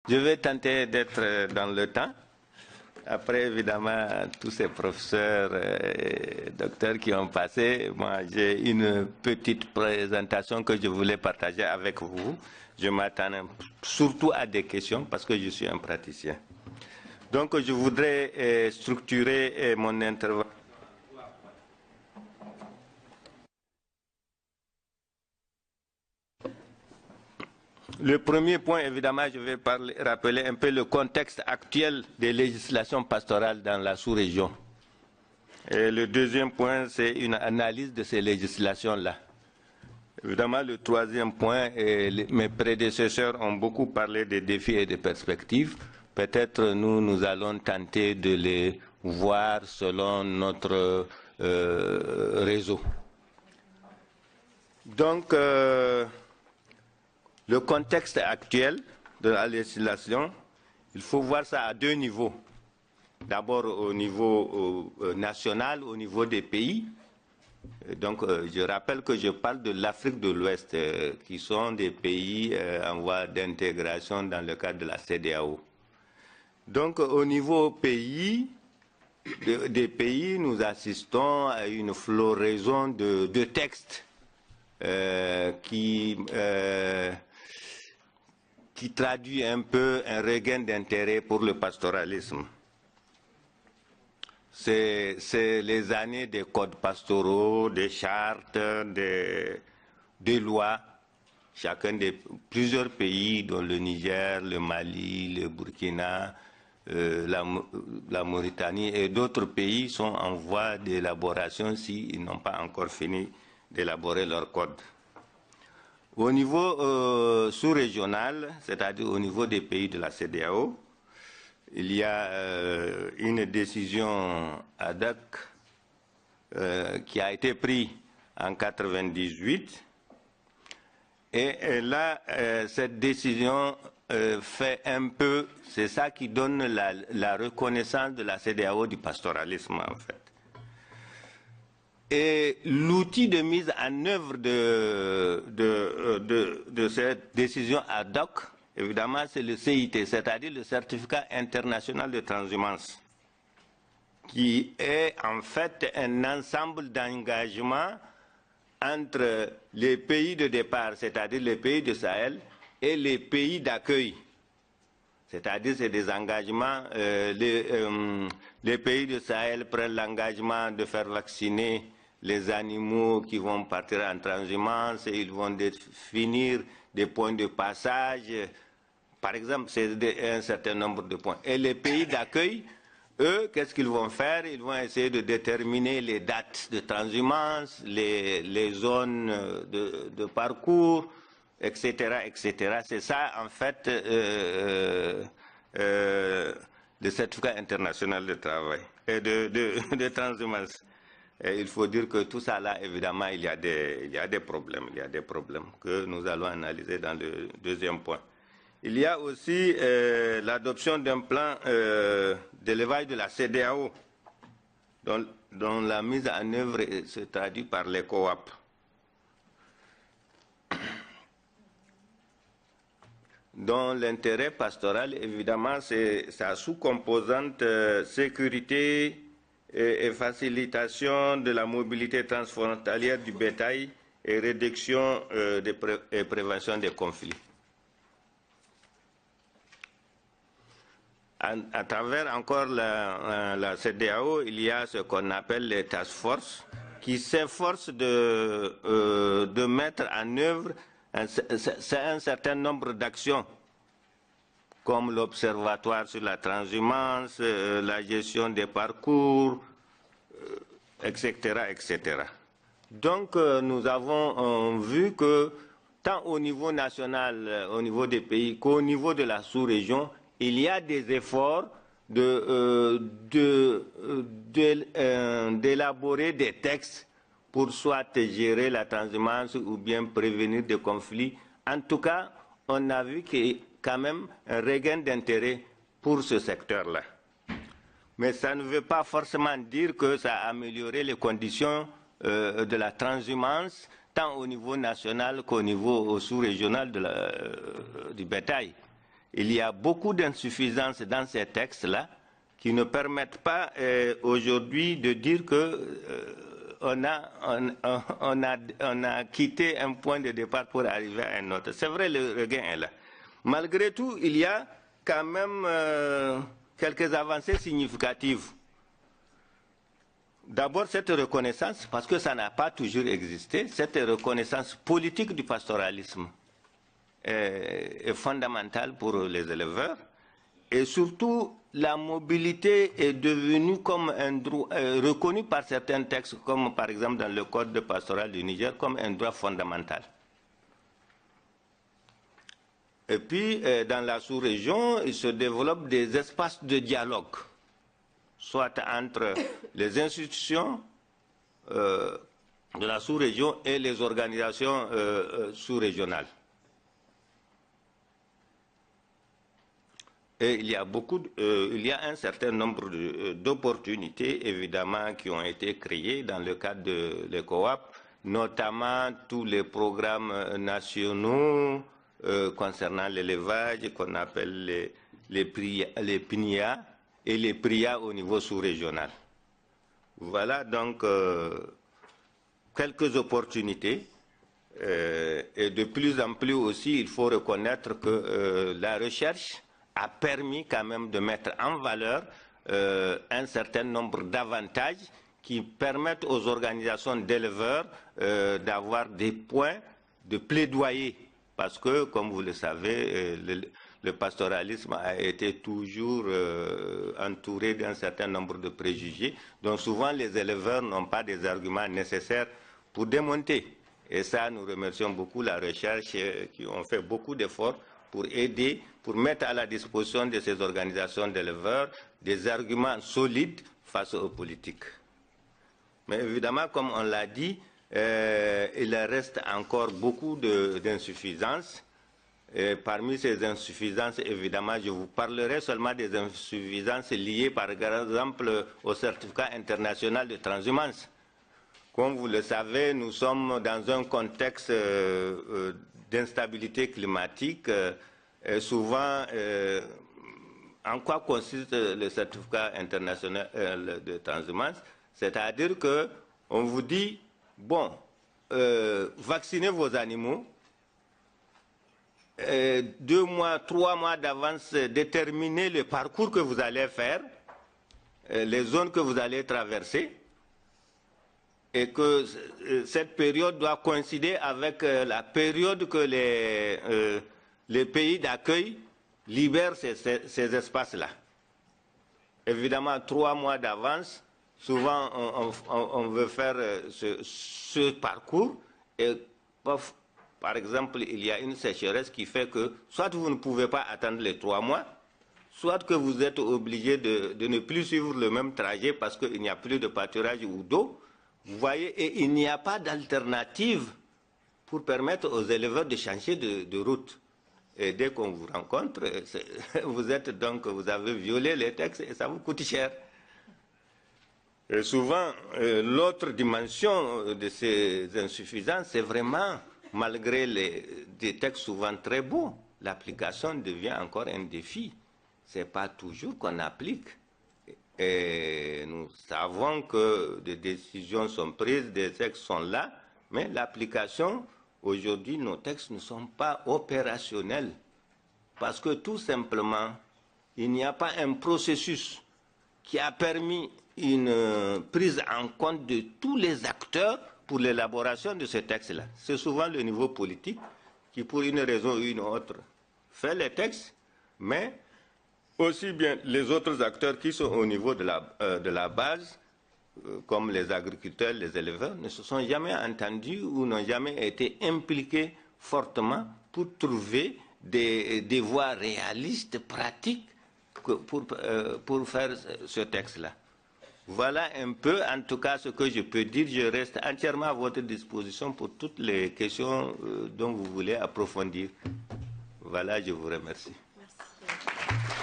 Je vais tenter d'être dans le temps. Après, évidemment, tous ces professeurs et docteurs qui ont passé, moi, j'ai une petite présentation que je voulais partager avec vous. Je m'attends surtout à des questions parce que je suis un praticien. Donc, je voudrais structurer mon intervention. Le premier point, évidemment, je vais rappeler un peu le contexte actuel des législations pastorales dans la sous-région. Et le deuxième point, c'est une analyse de ces législations-là. Évidemment, le troisième point, mes prédécesseurs ont beaucoup parlé des défis et des perspectives. Peut-être nous allons tenter de les voir selon notre réseau. Donc, le contexte actuel de la législation, il faut voir ça à deux niveaux. D'abord au niveau national, au niveau des pays. Donc je rappelle que je parle de l'Afrique de l'Ouest, qui sont des pays en voie d'intégration dans le cadre de la CEDEAO. Donc au niveau des pays, nous assistons à une floraison de textes qui traduit un peu un regain d'intérêt pour le pastoralisme. C'est les années des codes pastoraux, des chartes, des lois. Chacun des plusieurs pays, dont le Niger, le Mali, le Burkina, la Mauritanie et d'autres pays sont en voie d'élaboration s'ils n'ont pas encore fini d'élaborer leur code. Au niveau sous-régional, c'est-à-dire au niveau des pays de la CEDEAO, il y a une décision ad hoc qui a été prise en 1998. Et là, cette décision fait un peu, c'est ça qui donne la reconnaissance de la CEDEAO du pastoralisme, en fait. Et l'outil de mise en œuvre de cette décision ad hoc, évidemment, c'est le CIT, c'est-à-dire le Certificat international de transhumance, qui est en fait un ensemble d'engagements entre les pays de départ, c'est-à-dire les pays de Sahel, et les pays d'accueil. C'est-à-dire c'est des engagements, les pays de Sahel prennent l'engagement de faire vacciner les animaux qui vont partir en transhumance et ils vont définir des points de passage. Par exemple, c'est un certain nombre de points. Et les pays d'accueil, eux, qu'est-ce qu'ils vont faire? Ils vont essayer de déterminer les dates de transhumance, les zones de parcours, etc., etc. C'est ça, en fait, le certificat international de travail et de transhumance. Et il faut dire que tout ça là, évidemment, il y a des problèmes. Il y a des problèmes que nous allons analyser dans le deuxième point. Il y a aussi l'adoption d'un plan d'élevage de la CEDEAO, dont la mise en œuvre se traduit par les coop. Dont l'intérêt pastoral, évidemment, c'est sa sous-composante sécurité et facilitation de la mobilité transfrontalière du bétail et réduction et prévention des conflits. À travers encore la CEDEAO, il y a ce qu'on appelle les task force qui s'efforcent de mettre en œuvre un certain nombre d'actions comme l'observatoire sur la transhumance, la gestion des parcours, etc., etc. Donc nous avons vu que tant au niveau national, au niveau des pays, qu'au niveau de la sous-région, il y a des efforts d'élaborer des textes pour soit gérer la transhumance ou bien prévenir des conflits. En tout cas, on a vu qu'il y a quand même un regain d'intérêt pour ce secteur-là. Mais ça ne veut pas forcément dire que ça a amélioré les conditions de la transhumance, tant au niveau national qu'au niveau sous-régional du bétail. il y a beaucoup d'insuffisances dans ces textes-là qui ne permettent pas aujourd'hui de dire que on a quitté un point de départ pour arriver à un autre. C'est vrai, le regain est là. Malgré tout, il y a quand même quelques avancées significatives. D'abord, cette reconnaissance, parce que ça n'a pas toujours existé, cette reconnaissance politique du pastoralisme est fondamentale pour les éleveurs. Et surtout, la mobilité est devenue comme un droit, reconnue par certains textes, comme par exemple dans le Code pastoral du Niger, comme un droit fondamental. Et puis, dans la sous-région, il se développe des espaces de dialogue, soit entre les institutions de la sous-région et les organisations sous-régionales. Et il y a un certain nombre d'opportunités, évidemment, qui ont été créées dans le cadre de l'ECOWAP, notamment tous les programmes nationaux concernant l'élevage, qu'on appelle les PNIA et les PRIA au niveau sous-régional. Voilà donc quelques opportunités. Et de plus en plus aussi, il faut reconnaître que la recherche a permis quand même de mettre en valeur un certain nombre d'avantages qui permettent aux organisations d'éleveurs d'avoir des points de plaidoyer. Parce que, comme vous le savez, le pastoralisme a été toujours entouré d'un certain nombre de préjugés, dont souvent les éleveurs n'ont pas des arguments nécessaires pour démonter. Et ça, nous remercions beaucoup la recherche qui ont fait beaucoup d'efforts pour aider, pour mettre à la disposition de ces organisations d'éleveurs des arguments solides face aux politiques. Mais évidemment, comme on l'a dit, il reste encore beaucoup d'insuffisances. Parmi ces insuffisances, évidemment, je vous parlerai seulement des insuffisances liées, par exemple, au certificat international de transhumance. Comme vous le savez, nous sommes dans un contexte d'instabilité climatique. Souvent, en quoi consiste le certificat international de transhumance? C'est-à-dire qu'on vous dit, bon, vaccinez vos animaux, 2 mois, 3 mois d'avance, déterminez le parcours que vous allez faire, les zones que vous allez traverser, et que cette période doit coïncider avec la période que les pays d'accueil libèrent ces espaces-là. Évidemment, 3 mois d'avance, souvent on veut faire ce parcours et par exemple, il y a une sécheresse qui fait que soit vous ne pouvez pas attendre les 3 mois, soit que vous êtes obligé de ne plus suivre le même trajet parce qu'il n'y a plus de pâturage ou d'eau. Vous voyez, et il n'y a pas d'alternative pour permettre aux éleveurs de changer de route. Et dès qu'on vous rencontre, vous avez violé les textes et ça vous coûte cher. Et souvent, l'autre dimension de ces insuffisances, c'est vraiment, malgré des textes souvent très beaux, l'application devient encore un défi. Ce n'est pas toujours qu'on applique. Et nous savons que des décisions sont prises, des textes sont là, mais l'application, aujourd'hui, nos textes ne sont pas opérationnels. Parce que tout simplement, il n'y a pas un processus qui a permis une prise en compte de tous les acteurs pour l'élaboration de ces textes-là. C'est souvent le niveau politique qui, pour une raison ou une autre, fait les textes, mais aussi bien les autres acteurs qui sont au niveau de la base, comme les agriculteurs, les éleveurs, ne se sont jamais entendus ou n'ont jamais été impliqués fortement pour trouver des voies réalistes, pratiques, pour faire ce texte-là. Voilà un peu, en tout cas, ce que je peux dire. Je reste entièrement à votre disposition pour toutes les questions dont vous voulez approfondir. Voilà, je vous remercie. Merci.